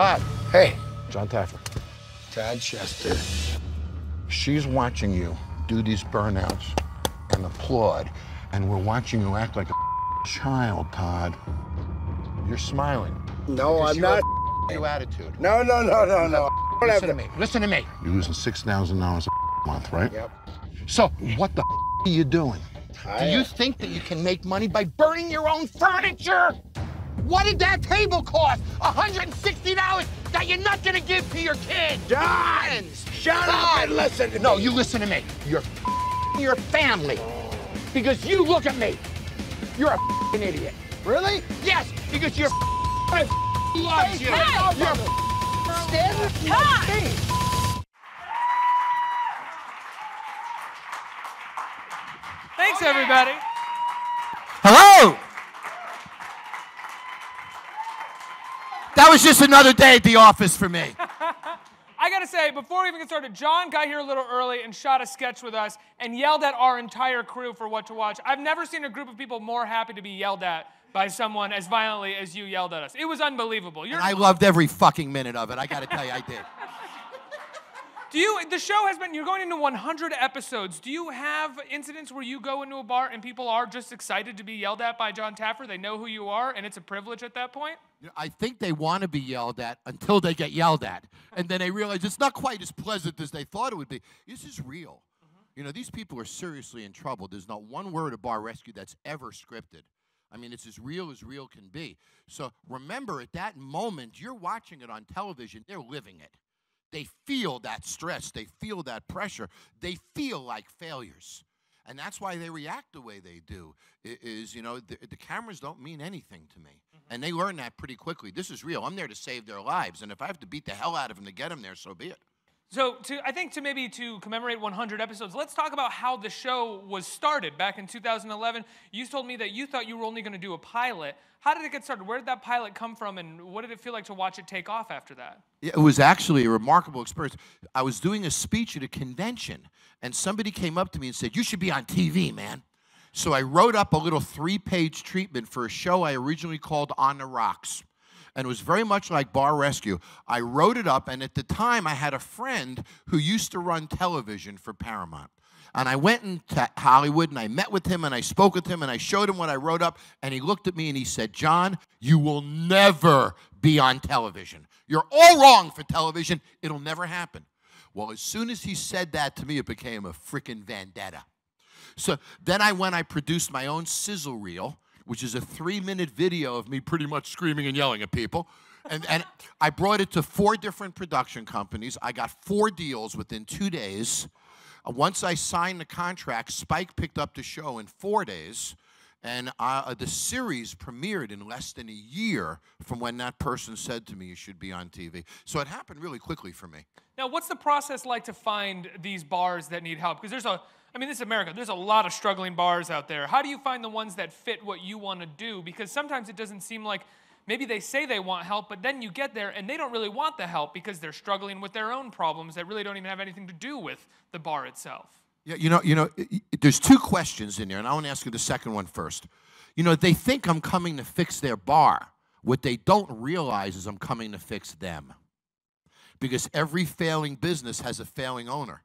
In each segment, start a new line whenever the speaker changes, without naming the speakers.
Todd, hey, John Taffer. Tad Chester. She's watching you do these burnouts and applaud, and we're watching you act like a child, Todd. You're smiling.
No, I'm not.
New attitude.
No.
Listen to me. Listen to me. You're losing $6,000 a month, right?
Yep.
So what the are you doing? Do you think that you can make money by burning your own furniture? What did that table cost? $160 that you're not gonna give to your kids.
John! Shut up and listen to me.
No, you listen to me. You're your family. Because you look at me. You're an idiot.
Really?
Yes, because you're loves you. You're
Todd!
Thanks, everybody.
Hello! That was just another day at the office for me.
I gotta say, before we even get started, John got here a little early and shot a sketch with us and yelled at our entire crew for what to watch. I've never seen a group of people more happy to be yelled at by someone as violently as you yelled at us. It was unbelievable.
I loved every fucking minute of it. I gotta tell you, I did.
The show has been, you're going into 100 episodes. Do you have incidents where you go into a bar and people are just excited to be yelled at by John Taffer? They know who you are and it's a privilege at that point?
You know, I think they want to be yelled at until they get yelled at. And then they realize it's not quite as pleasant as they thought it would be. This is real. You know, these people are seriously in trouble. There's not one word of Bar Rescue that's ever scripted. I mean, it's as real can be. So remember, at that moment, you're watching it on television. They're living it. They feel that stress. They feel that pressure. They feel like failures. And that's why they react the way they do, you know, the cameras don't mean anything to me. And they learn that pretty quickly. This is real. I'm there to save their lives. And if I have to beat the hell out of them to get them there, so be it.
So I think to commemorate 100 episodes, let's talk about how the show was started back in 2011. You told me that you thought you were only going to do a pilot. How did it get started? Where did that pilot come from, and what did it feel like to watch it take off after that?
Yeah, it was actually a remarkable experience. I was doing a speech at a convention, and somebody came up to me and said, "You should be on TV, man." So I wrote up a little 3-page treatment for a show I originally called On the Rocks. And it was very much like Bar Rescue. I wrote it up, and at the time, I had a friend who used to run television for Paramount. And I went into Hollywood, and I met with him, and I spoke with him, and I showed him what I wrote up, and he looked at me, and he said, "John, you will never be on television. You're all wrong for television. It'll never happen." Well, as soon as he said that to me, it became a frickin' vendetta. So then I produced my own sizzle reel, which is a 3-minute video of me pretty much screaming and yelling at people. And I brought it to 4 different production companies. I got 4 deals within 2 days. Once I signed the contract, Spike picked up the show in 4 days. And the series premiered in less than a year from when that person said to me, "You should be on TV." So it happened really quickly for me.
Now, what's the process like to find these bars that need help? Because this is America. There's a lot of struggling bars out there. How do you find the ones that fit what you want to do? Because sometimes it doesn't seem like maybe they say they want help, but then you get there and they don't really want the help because they're struggling with their own problems that really don't even have anything to do with the bar itself.
Yeah, you know, there's 2 questions in there, and I want to ask you the second one first. You know, they think I'm coming to fix their bar. What they don't realize is I'm coming to fix them. Because every failing business has a failing owner.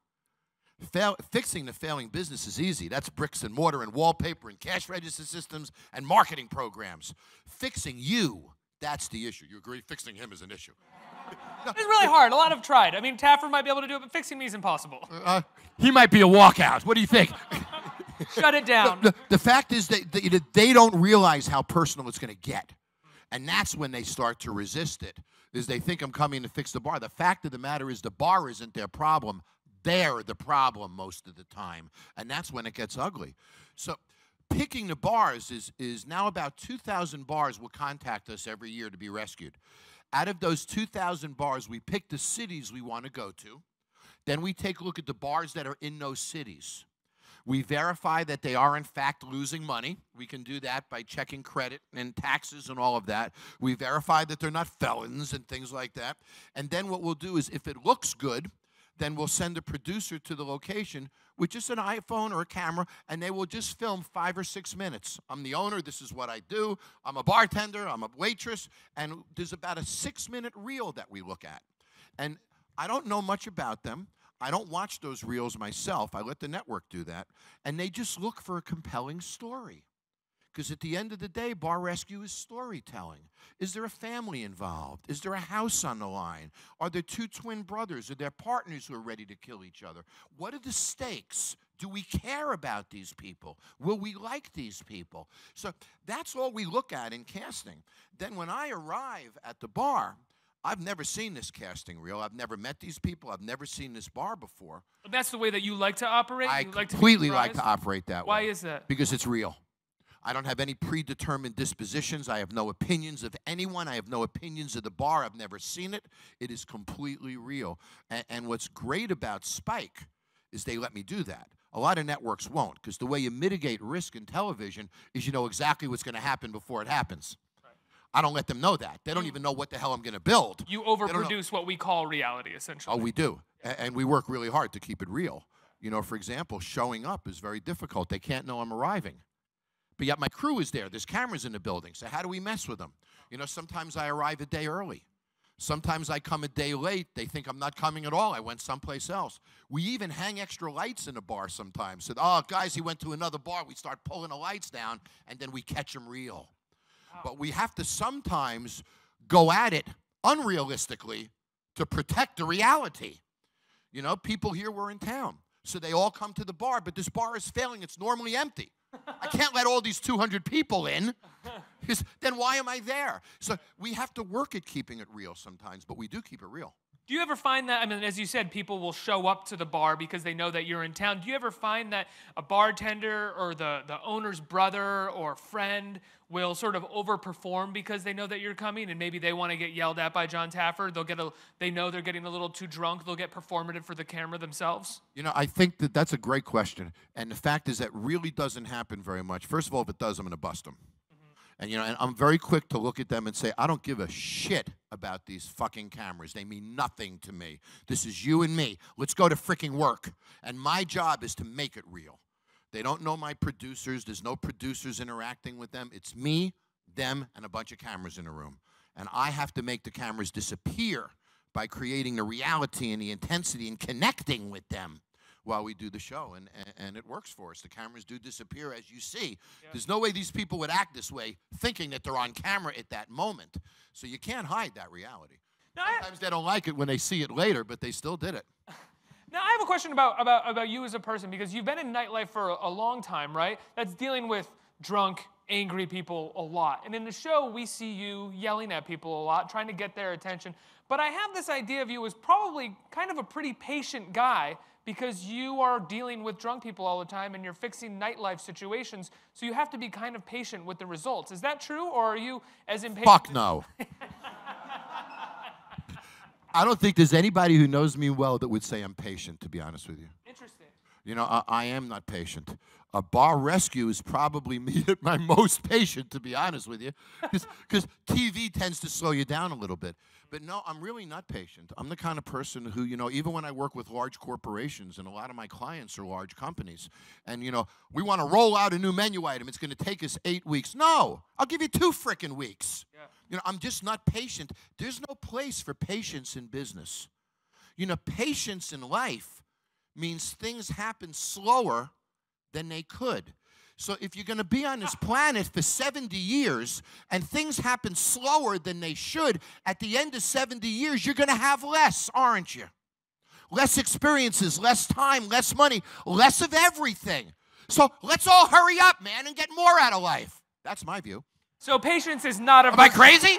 Fixing the failing business is easy. That's bricks and mortar and wallpaper and cash register systems and marketing programs. Fixing you, that's the issue. You agree? Fixing him is an issue.
It's really hard. A lot have tried. I mean, Taffer might be able to do it, but fixing me is impossible.
He might be a walkout. What do you think?
Shut it down.
The fact is that they don't realize how personal it's going to get. And that's when they start to resist it, is they think I'm coming to fix the bar. The fact of the matter is the bar isn't their problem. They're the problem most of the time. And that's when it gets ugly. So picking the bars is now about 2,000 bars will contact us every year to be rescued. Out of those 2,000 bars, we pick the cities we want to go to. Then we take a look at the bars that are in those cities. We verify that they are, in fact, losing money. We can do that by checking credit and taxes and all of that. We verify that they're not felons and things like that. And then what we'll do is, if it looks good, then we'll send a producer to the location with just an iPhone or a camera, and they will just film 5 or 6 minutes. I'm the owner, this is what I do, I'm a bartender, I'm a waitress, and there's about a 6-minute reel that we look at. And I don't know much about them. I don't watch those reels myself. I let the network do that. And they just look for a compelling story. Because at the end of the day, bar rescue is storytelling. Is there a family involved? Is there a house on the line? Are there 2 twin brothers? Are there partners who are ready to kill each other? What are the stakes? Do we care about these people? Will we like these people? So that's all we look at in casting. Then when I arrive at the bar, I've never seen this casting reel. I've never met these people. I've never seen this bar before.
That's the way that you like to operate?
I
you
completely like to operate that way.
Why is that?
Because it's real. I don't have any predetermined dispositions. I have no opinions of anyone. I have no opinions of the bar. I've never seen it. It is completely real. And what's great about Spike is they let me do that. A lot of networks won't, because the way you mitigate risk in television is you know exactly what's going to happen before it happens. Right. I don't let them know that. They don't even know what the hell I'm going to build.
You overproduce what we call reality, essentially.
Oh, we do. And we work really hard to keep it real. You know, for example, showing up is very difficult. They can't know I'm arriving. But yet my crew is there. There's cameras in the building. So how do we mess with them? You know, sometimes I arrive a day early. Sometimes I come a day late. They think I'm not coming at all. I went someplace else. We even hang extra lights in a bar sometimes. So, oh, guys, he went to another bar. We start pulling the lights down, and then we catch him real. Wow. But we have to sometimes go at it unrealistically to protect the reality. You know, people here were in town. So they all come to the bar, but this bar is failing. It's normally empty. I can't let all these 200 people in, because then why am I there? So we have to work at keeping it real sometimes, but we do keep it real.
Do you ever find that, I mean, as you said, people will show up to the bar because they know that you're in town. Do you ever find that a bartender or the owner's brother or friend will sort of overperform because they know that you're coming, and maybe they want to get yelled at by John Taffer? They know they're getting a little too drunk. They'll get performative for the camera themselves?
You know, I think that's a great question. And the fact is that really doesn't happen very much. First of all, if it does, I'm going to bust them. And, you know, and I'm very quick to look at them and say, I don't give a shit about these fucking cameras. They mean nothing to me. This is you and me. Let's go to freaking work. And my job is to make it real. They don't know my producers. There's no producers interacting with them. It's me, them, and a bunch of cameras in a room. And I have to make the cameras disappear by creating the reality and the intensity and connecting with them while we do the show, and it works for us. The cameras do disappear, as you see. Yeah. There's no way these people would act this way thinking that they're on camera at that moment. So you can't hide that reality. Now, sometimes they don't like it when they see it later, but they still did it.
Now, I have a question about you as a person, because you've been in nightlife for a long time, right? That's dealing with drunk, angry people a lot. And in the show, we see you yelling at people a lot, trying to get their attention. But I have this idea of you as probably kind of a pretty patient guy, because you are dealing with drunk people all the time and you're fixing nightlife situations, so you have to be kind of patient with the results. Is that true, or are you as impatient?
Fuck no. I don't think there's anybody who knows me well that would say I'm patient, to be honest with you.
Interesting.
You know, I am not patient. A bar rescue is probably me at my most patient, to be honest with you, because TV tends to slow you down a little bit. But no, I'm really not patient. I'm the kind of person who, you know, even when I work with large corporations, and a lot of my clients are large companies, and, you know, we want to roll out a new menu item. It's going to take us 8 weeks. No, I'll give you 2 frickin' weeks. Yeah. You know, I'm just not patient. There's no place for patience in business. You know, patience in life means things happen slower than they could. So if you're going to be on this planet for 70 years and things happen slower than they should, at the end of 70 years, you're going to have less, aren't you? Less experiences, less time, less money, less of everything. So let's all hurry up, man, and get more out of life. That's my view.
So patience is not a...
Am I crazy?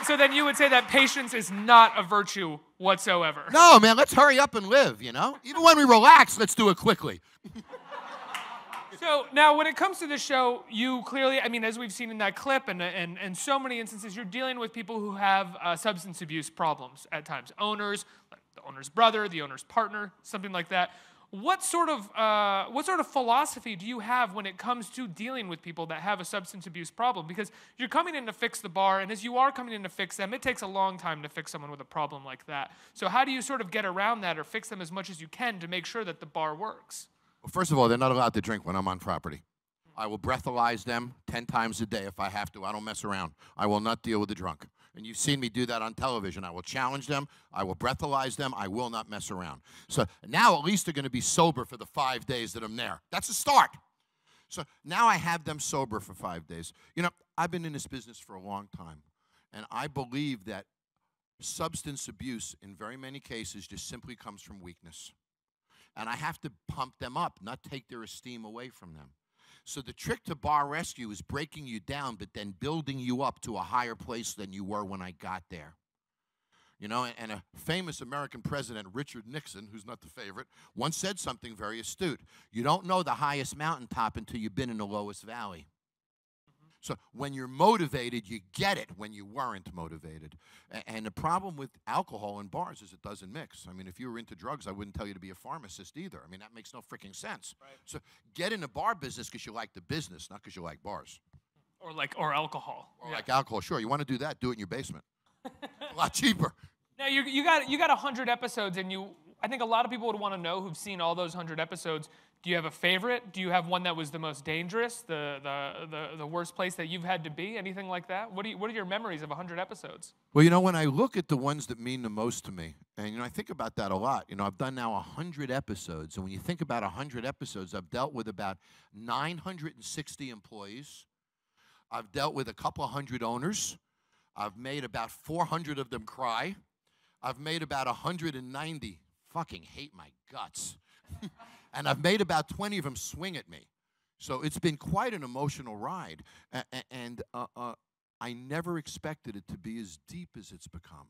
So then you would say that patience is not a virtue whatsoever.
No, man, let's hurry up and live, you know? Even when we relax, let's do it quickly.
So now when it comes to the show, you clearly, I mean, as we've seen in that clip and so many instances, you're dealing with people who have substance abuse problems at times. Owners, the owner's brother, the owner's partner, something like that. What sort of philosophy do you have when it comes to dealing with people that have a substance abuse problem? Because you're coming in to fix the bar, and as you are coming in to fix them, it takes a long time to fix someone with a problem like that. So how do you sort of get around that or fix them as much as you can to make sure that the bar works?
Well, first of all, they're not allowed to drink when I'm on property. I will breathalyze them 10 times a day if I have to. I don't mess around. I will not deal with the drunk. And you've seen me do that on television. I will challenge them. I will breathalyze them. I will not mess around. So now at least they're going to be sober for the 5 days that I'm there. That's a start. So now I have them sober for 5 days. You know, I've been in this business for a long time, and I believe that substance abuse in very many cases just simply comes from weakness. And I have to pump them up, not take their esteem away from them. So the trick to bar rescue is breaking you down, but then building you up to a higher place than you were when I got there. You know, and a famous American president, Richard Nixon, who's not the favorite, once said something very astute. You don't know the highest mountaintop until you've been in the lowest valley. So when you're motivated, you get it when you weren't motivated. And the problem with alcohol in bars is it doesn't mix. I mean, if you were into drugs, I wouldn't tell you to be a pharmacist either. I mean, that makes no freaking sense. Right. So get in the bar business because you like the business, not because you like bars.
Or alcohol.
Or like alcohol. Sure, you want to do that, do it in your basement. A lot cheaper.
Now, you got 100 episodes, and I think a lot of people would want to know who've seen all those 100 episodes. Do you have a favorite? Do you have one that was the most dangerous, the worst place that you've had to be? Anything like that? What are your memories of 100 episodes?
Well, you know, when I look at the ones that mean the most to me, and, you know, I think about that a lot. You know, I've done now 100 episodes, and when you think about 100 episodes, I've dealt with about 960 employees. I've dealt with a couple of hundred owners. I've made about 400 of them cry. I've made about 190 fucking hate my guts. And I've made about 20 of them swing at me. So it's been quite an emotional ride. And I never expected it to be as deep as it's become.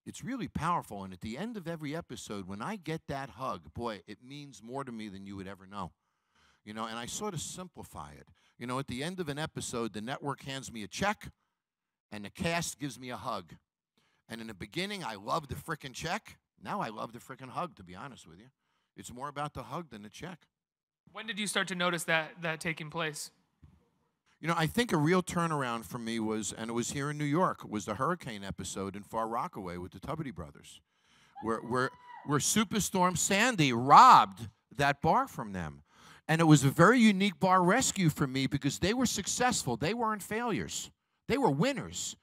It's really powerful. And at the end of every episode, when I get that hug, boy, it means more to me than you would ever know. You know, and I sort of simplify it. You know, at the end of an episode, the network hands me a check, and the cast gives me a hug. And in the beginning, I loved the frickin' check. Now I love the frickin' hug, to be honest with you. It's more about the hug than the check.
When did you start to notice that taking place?
You know, I think a real turnaround for me was, and it was here in New York, was the hurricane episode in Far Rockaway with the Tubbity brothers, where Superstorm Sandy robbed that bar from them. And it was a very unique bar rescue for me because they were successful. They weren't failures. They were winners.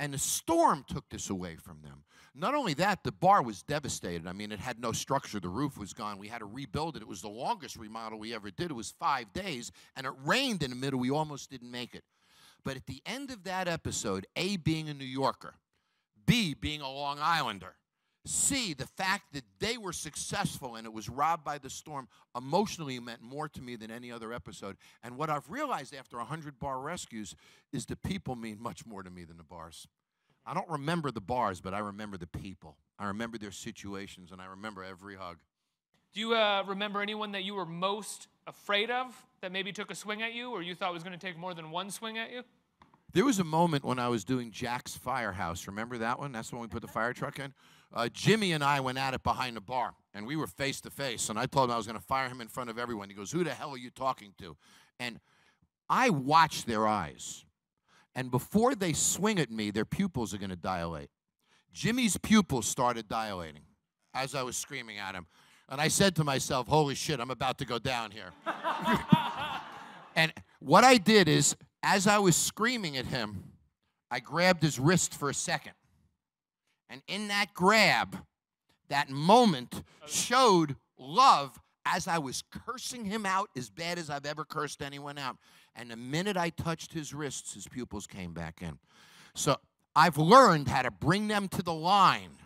And the storm took this away from them. Not only that, the bar was devastated. I mean, it had no structure. The roof was gone. We had to rebuild it. It was the longest remodel we ever did. It was 5 days, and it rained in the middle. We almost didn't make it. But at the end of that episode, A, being a New Yorker, B, being a Long Islander, C, the fact that they were successful and it was robbed by the storm, emotionally meant more to me than any other episode. And what I've realized after 100 bar rescues is the people mean much more to me than the bars. I don't remember the bars, but I remember the people. I remember their situations, and I remember every hug.
Do you remember anyone that you were most afraid of that maybe took a swing at you, or you thought was going to take more than one swing at you?
There was a moment when I was doing Jack's Firehouse. Remember that one? That's when we put the fire truck in. Jimmy and I went at it behind the bar, and we were face to face. And I told him I was going to fire him in front of everyone. He goes, "Who the hell are you talking to?" And I watched their eyes. And before they swing at me, their pupils are going to dilate. Jimmy's pupils started dilating as I was screaming at him. And I said to myself, holy shit, I'm about to go down here. And what I did is, as I was screaming at him, I grabbed his wrist for a second. And in that grab, that moment showed love as I was cursing him out as bad as I've ever cursed anyone out. And the minute I touched his wrists, his pupils came back in. So I've learned how to bring them to the line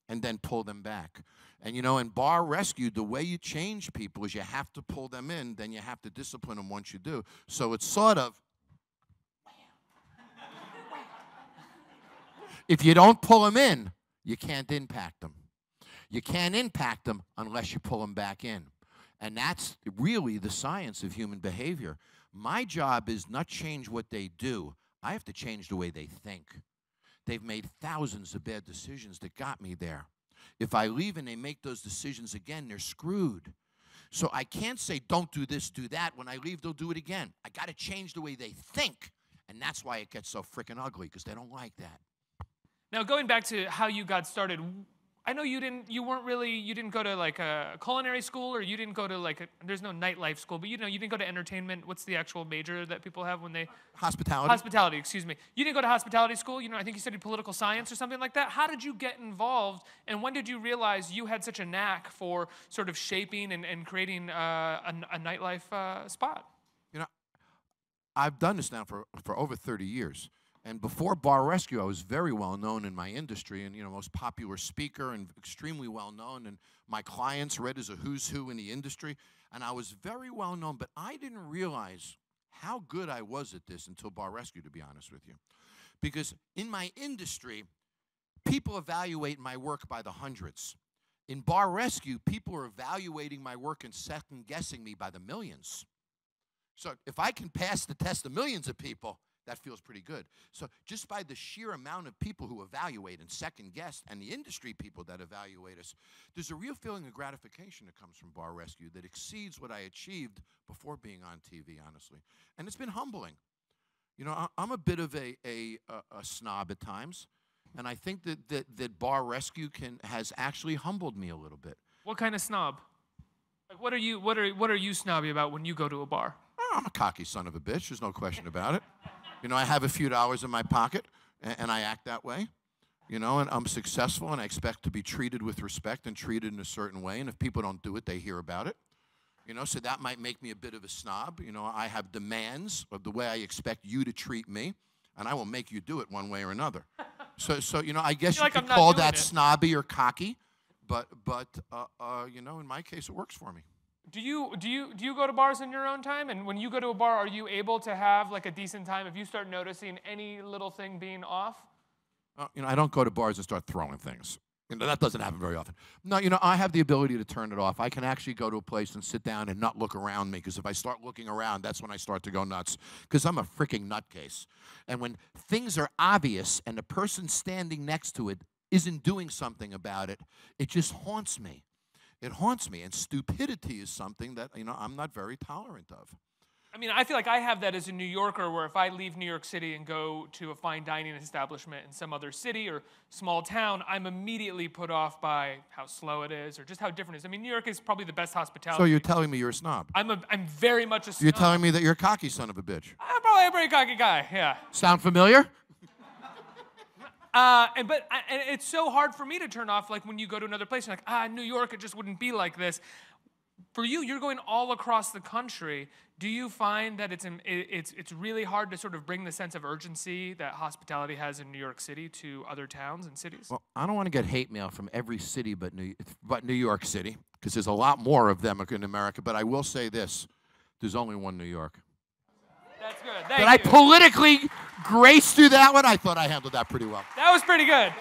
and then pull them back. And, you know, in bar rescue, the way you change people is you have to pull them in, then you have to discipline them once you do. So it's sort of, if you don't pull them in, you can't impact them. You can't impact them unless you pull them back in. And that's really the science of human behavior. My job is not change what they do. I have to change the way they think. They've made thousands of bad decisions that got me there. If I leave and they make those decisions again, they're screwed. So I can't say, don't do this, do that. When I leave, they'll do it again. I got to change the way they think. And that's why it gets so freaking ugly, because they don't like that.
Now, going back to how you got started, I know you didn't go to like a culinary school, or you didn't go to like there's no nightlife school, but you didn't go to entertainment. What's the actual major that people have when they?
Hospitality.
Hospitality, excuse me. You didn't go to hospitality school. I think you studied political science or something like that. How did you get involved, and when did you realize you had such a knack for sort of shaping and creating a nightlife spot?
I've done this now for over 30 years. And before Bar Rescue, I was very well known in my industry, and most popular speaker and extremely well known. And my clients read as a who's who in the industry, and I was very well known. But I didn't realize how good I was at this until Bar Rescue, to be honest with you, because in my industry, people evaluate my work by the hundreds. In Bar Rescue, people are evaluating my work and second guessing me by the millions. So if I can pass the test of millions of people, that feels pretty good. So just by the sheer amount of people who evaluate and second guess, and the industry people that evaluate us, there's a real feeling of gratification that comes from Bar Rescue that exceeds what I achieved before being on TV, honestly. And it's been humbling. I'm a bit of a snob at times, and I think that Bar Rescue has actually humbled me a little bit.
What kind of snob? Like, what are you snobby about when you go to a bar?
Oh, I'm a cocky son of a bitch. There's no question about it. I have a few dollars in my pocket, and I act that way, and I'm successful, and I expect to be treated with respect and treated in a certain way, and if people don't do it, they hear about it, so that might make me a bit of a snob. I have demands of the way I expect you to treat me, and I will make you do it one way or another. So I guess you could call that snobby or cocky, but in my case, it works for me.
Do you go to bars in your own time? And when you go to a bar, are you able to have like a decent time if you start noticing any little thing being off?
I don't go to bars and start throwing things. That doesn't happen very often. No, I have the ability to turn it off. I can actually go to a place and sit down and not look around me, because if I start looking around, that's when I start to go nuts, because I'm a freaking nutcase. And when things are obvious and the person standing next to it isn't doing something about it, it just haunts me. It haunts me, and stupidity is something that, I'm not very tolerant of.
I mean, I feel like I have that as a New Yorker, where if I leave New York City and go to a fine dining establishment in some other city or small town, I'm immediately put off by how slow it is or just how different it is. I mean, New York is probably the best hospitality.
So you're telling me you're a snob?
I'm very much a snob.
You're telling me that you're a cocky son of a bitch?
I'm probably a pretty cocky guy, yeah.
Sound familiar?
And it's so hard for me to turn off, like when you go to another place, you're like, New York, it just wouldn't be like this. For you, you're going all across the country. Do you find that it's really hard to sort of bring the sense of urgency that hospitality has in New York City to other towns and cities?
Well, I don't want to get hate mail from every city but New York City, because there's a lot more of them in America. But I will say this: there's only one New York.
That's good.
Did I politically grace through that one? I thought I handled that pretty well.
That was pretty good.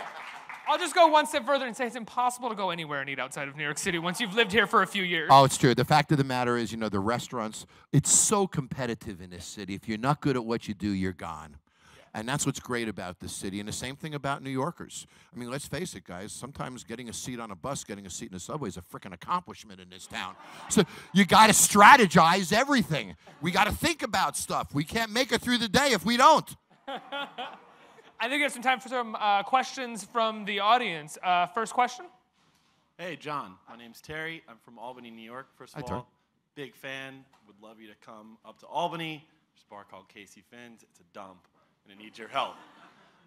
I'll just go one step further and say it's impossible to go anywhere and eat outside of New York City once you've lived here for a few years.
Oh, it's true. The fact of the matter is, the restaurants, it's so competitive in this city. If you're not good at what you do, you're gone. Yeah. And that's what's great about this city. And the same thing about New Yorkers. I mean, let's face it, guys. Sometimes getting a seat on a bus, getting a seat in a subway is a freaking accomplishment in this town. So you got to strategize everything. We got to think about stuff. We can't make it through the day if we don't.
I think we have some time for some questions from the audience. First question.
Hey, John. My name's Terry. I'm from Albany, New York. First of all, big fan. Would love you to come up to Albany. There's a bar called Casey Finn's. It's a dump, and it needs your help.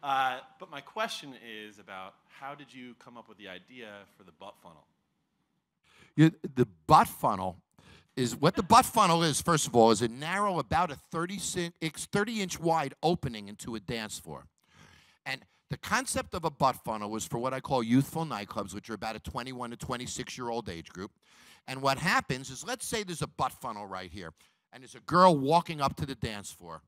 But my question is about how did you come up with the idea for the butt funnel?
The butt funnel is what the butt funnel is, first of all, is a narrow, about a 30-inch wide opening into a dance floor. And the concept of a butt funnel was for what I call youthful nightclubs, which are about a 21 to 26-year-old age group. And what happens is, let's say there's a butt funnel right here, and there's a girl walking up to the dance floor.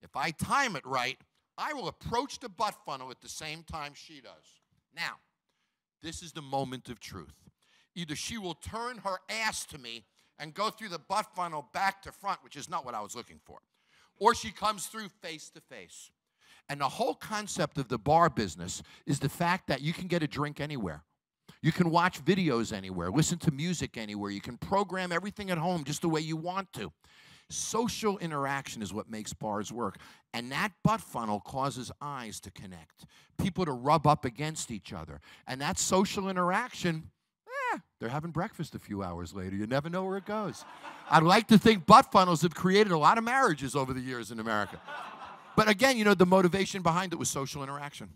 If I time it right, I will approach the butt funnel at the same time she does. Now, this is the moment of truth. Either she will turn her ass to me and go through the butt funnel back to front, which is not what I was looking for, or she comes through face to face. And the whole concept of the bar business is the fact that you can get a drink anywhere. You can watch videos anywhere, listen to music anywhere. You can program everything at home just the way you want to. Social interaction is what makes bars work. And that butt funnel causes eyes to connect, people to rub up against each other. And that social interaction, they're having breakfast a few hours later. You never know where it goes. I'd like to think butt funnels have created a lot of marriages over the years in America. But again, you know, the motivation behind it was social interaction.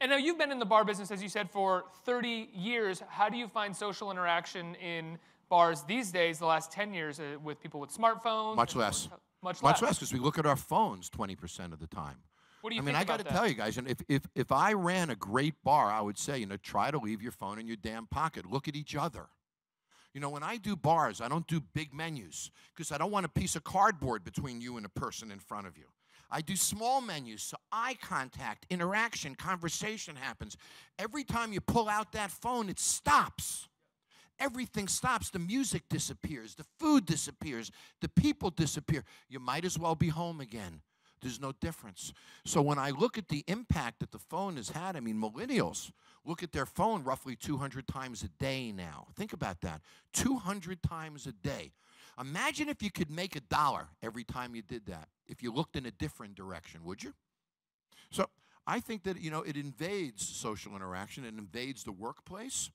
And now you've been in the bar business, as you said, for 30 years. How do you find social interaction in bars these days, the last 10 years, with people with smartphones?
Much less.
Much less,
because we look at our phones 20% of the time.
What do you
I mean,
think
I got to
about
tell you guys, and if I ran a great bar, I would say, you know, try to leave your phone in your damn pocket. Look at each other. You know, when I do bars, I don't do big menus because I don't want a piece of cardboard between you and the person in front of you. I do small menus, so eye contact, interaction, conversation happens. Every time you pull out that phone, it stops. Everything stops. The music disappears. The food disappears. The people disappear. You might as well be home again. There's no difference. So when I look at the impact that the phone has had, I mean, millennials look at their phone roughly 200 times a day now. Think about that. 200 times a day. Imagine if you could make $1 every time you did that, if you looked in a different direction, would you? So I think that, you know, it invades social interaction. It invades the workplace.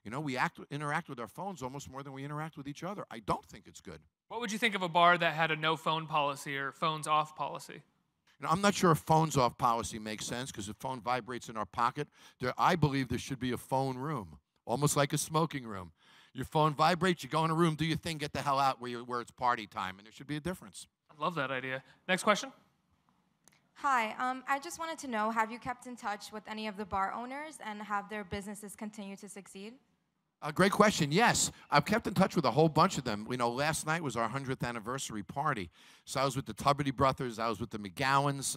You know, we interact with our phones almost more than we interact with each other. I don't think it's good.
What would you think of a bar that had a no phone policy or phones off policy?
You know, I'm not sure if phones off policy makes sense because if phone vibrates in our pocket, I believe there should be a phone room, almost like a smoking room. Your phone vibrates, you go in a room, do your thing, get the hell out where it's party time, and there should be a difference.
I love that idea. Next question.
Hi, I just wanted to know, have you kept in touch with any of the bar owners and have their businesses continue to succeed?
Great question. Yes, I've kept in touch with a whole bunch of them. You know, last night was our 100th anniversary party. So I was with the Tuberty brothers. I was with the McGowans.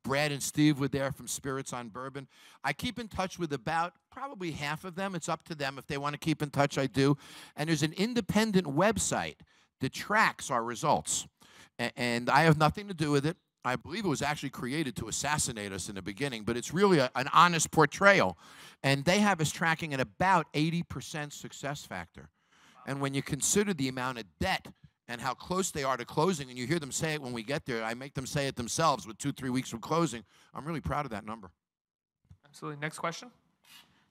Brad and Steve were there from Spirits on Bourbon. I keep in touch with about probably half of them. It's up to them. If they want to keep in touch, I do. And there's an independent website that tracks our results. And I have nothing to do with it. I believe it was actually created to assassinate us in the beginning, but it's really an honest portrayal. And they have us tracking at about 80% success factor. And when you consider the amount of debt and how close they are to closing, and you hear them say it when we get there, I make them say it themselves with 2-3 weeks from closing, I'm really proud of that number.
Absolutely. Next question.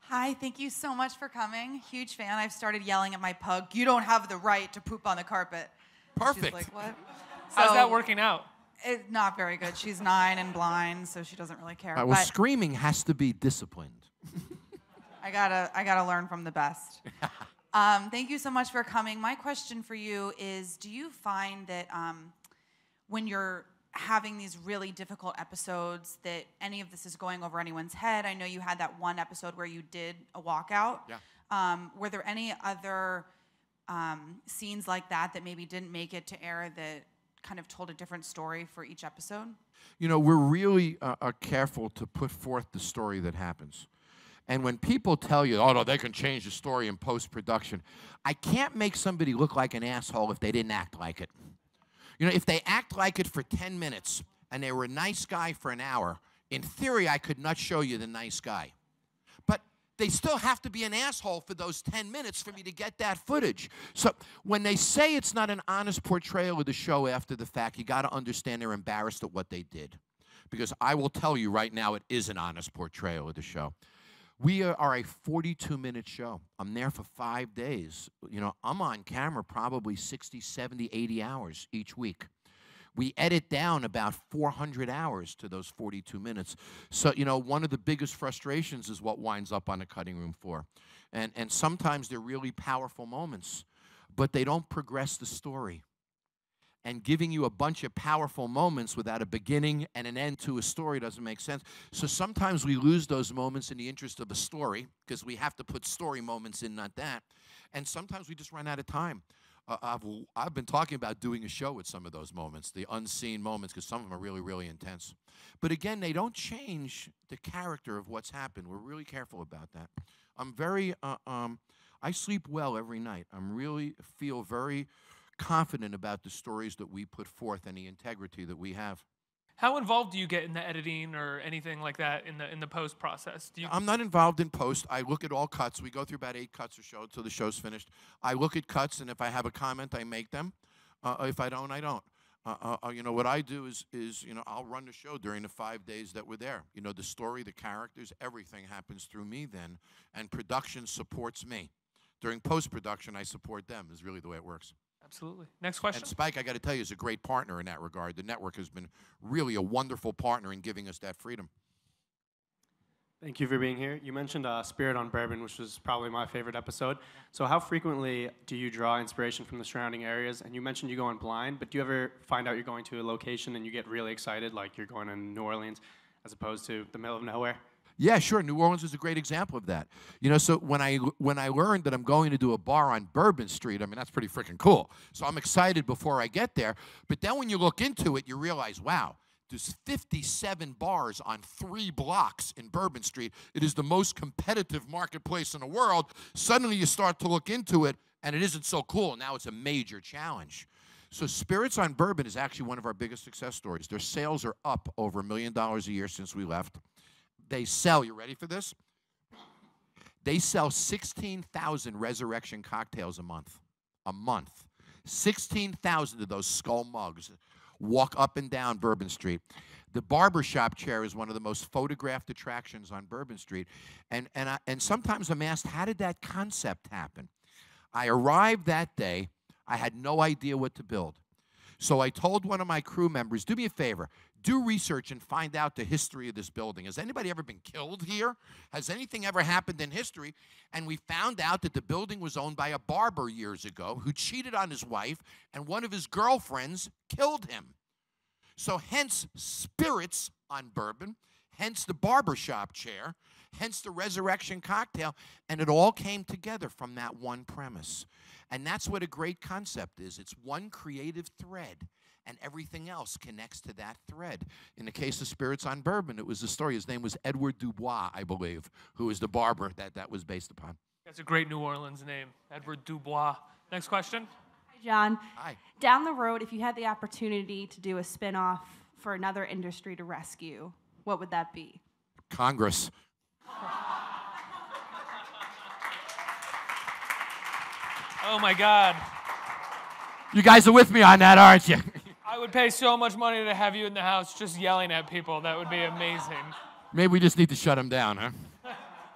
Hi, thank you so much for coming. Huge fan. I've started yelling at my pug, "You don't have the right to poop on the carpet."
Perfect.
She's like, what?
How's that working out?
It's not very good. She's 9 and blind, so she doesn't really care.
Well, screaming has to be disciplined.
I gotta learn from the best. Thank you so much for coming. My question for you is, do you find that when you're having these really difficult episodes that any of this is going over anyone's head? I know you had that one episode where you did a walkout.
Yeah.
Were there any other scenes like that that maybe didn't make it to air that kind of told a different story for each episode?
You know, we're really careful to put forth the story that happens. And when people tell you, oh, no, they can change the story in post-production, I can't make somebody look like an asshole if they didn't act like it. You know, if they act like it for 10 minutes and they were a nice guy for an hour, in theory, I could not show you the nice guy. But they still have to be an asshole for those 10 minutes for me to get that footage. So when they say it's not an honest portrayal of the show after the fact, you got to understand they're embarrassed at what they did. Because I will tell you right now, it is an honest portrayal of the show. We are a 42-minute show. I'm there for 5 days. You know, I'm on camera probably 60, 70, 80 hours each week. We edit down about 400 hours to those 42 minutes. So, you know, one of the biggest frustrations is what winds up on the cutting room floor. And sometimes they're really powerful moments, but they don't progress the story. And giving you a bunch of powerful moments without a beginning and an end to a story doesn't make sense. So sometimes we lose those moments in the interest of a story because we have to put story moments in, not that. And sometimes we just run out of time. I've been talking about doing a show with some of those moments, the unseen moments, because some of them are really, really intense. But again, they don't change the character of what's happened. We're really careful about that. I'm very, I sleep well every night. I'm really feel very confident about the stories that we put forth and the integrity that we have.
How involved do you get in the editing or anything like that in the post process?
I'm not involved in post. I look at all cuts. We go through about 8 cuts a show until the show's finished. I look at cuts, and if I have a comment, I make them. If I don't, I don't. You know, what I do is you know, I'll run the show during the 5 days that we're there. You know, the story, the characters, everything happens through me then, and production supports me. During post-production, I support them, is really the way it works.
Absolutely. Next question.
And Spike, I got to tell you, is a great partner in that regard. The network has been really a wonderful partner in giving us that freedom.
Thank you for being here. You mentioned Spirit on Bourbon, which was probably my favorite episode. So how frequently do you draw inspiration from the surrounding areas? And you mentioned you go on blind, but do you ever find out you're going to a location and you get really excited, like you're going to New Orleans, as opposed to the middle of nowhere?
Yeah, sure. New Orleans is a great example of that. You know, so when I learned that I'm going to do a bar on Bourbon Street, I mean, that's pretty freaking cool. So I'm excited before I get there. But then when you look into it, you realize, wow, there's 57 bars on 3 blocks in Bourbon Street. It is the most competitive marketplace in the world. Suddenly you start to look into it, and it isn't so cool. Now it's a major challenge. So Spirits on Bourbon is actually one of our biggest success stories. Their sales are up over $1 million a year since we left. They sell, you ready for this? They sell 16,000 resurrection cocktails a month. A month. 16,000 of those skull mugs walk up and down Bourbon Street. The barbershop chair is one of the most photographed attractions on Bourbon Street. And sometimes I'm asked, how did that concept happen? I arrived that day. I had no idea what to build. So I told one of my crew members, do me a favor, do research and find out the history of this building. Has anybody ever been killed here? Has anything ever happened in history? And we found out that the building was owned by a barber years ago who cheated on his wife, and one of his girlfriends killed him. So hence Spirits on Bourbon, hence the barbershop chair, hence the resurrection cocktail, and it all came together from that one premise. And that's what a great concept is. It's one creative thread, and everything else connects to that thread. In the case of Spirits on Bourbon, it was the story. His name was Edward Dubois, I believe, who was the barber that was based upon.
That's a great New Orleans name, Edward Dubois. Next question.
Hi, John.
Hi.
Down the road, if you had the opportunity to do a spinoff for another industry to rescue, what would that be?
Congress.
Oh, my God.
You guys are with me on that, aren't you?
I would pay so much money to have you in the house just yelling at people. That would be amazing.
Maybe we just need to shut them down, huh?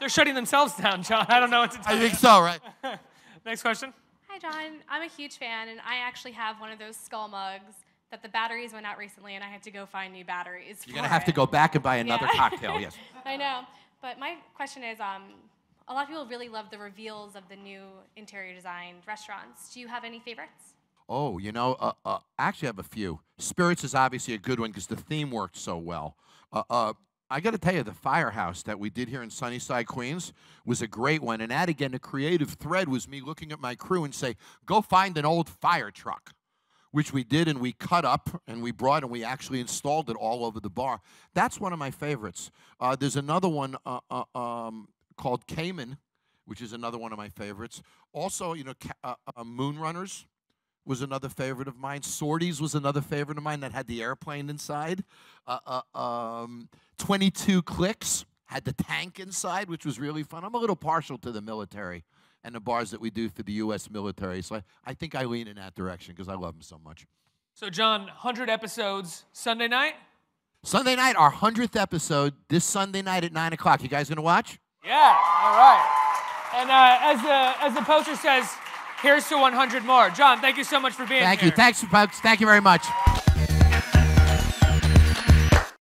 They're shutting themselves down, John. I don't know what to tell you.
I think so, right?
Next question.
Hi, John. I'm a huge fan, and I actually have one of those skull mugs that the batteries went out recently, and I had to go find new batteries.
You're going to have to go back and buy another cocktail, yes.
I know. But my question is, a lot of people really love the reveals of the new interior designed restaurants. Do you have any favorites?
Oh, you know, actually I have a few. Spirits is obviously a good one because the theme worked so well. I got to tell you, the firehouse that we did here in Sunnyside, Queens, was a great one. And that, again, the creative thread was me looking at my crew and say, go find an old fire truck, which we did, and we cut up, and we brought, and we actually installed it all over the bar. That's one of my favorites. There's another one called Cayman, which is another one of my favorites. Also, you know, Moonrunners was another favorite of mine. Sorties was another favorite of mine that had the airplane inside. 22 Clicks had the tank inside, which was really fun. I'm a little partial to the military and the bars that we do for the U.S. military, so I think I lean in that direction because I love them so much.
So, John, 100 episodes Sunday night?
Sunday night, our 100th episode, this Sunday night at 9 o'clock. You guys going to watch?
Yeah, all right. And as the poster says, here's to 100 more. John, thank you so much for being here.
Thank you. Thanks, folks. Thank you very much.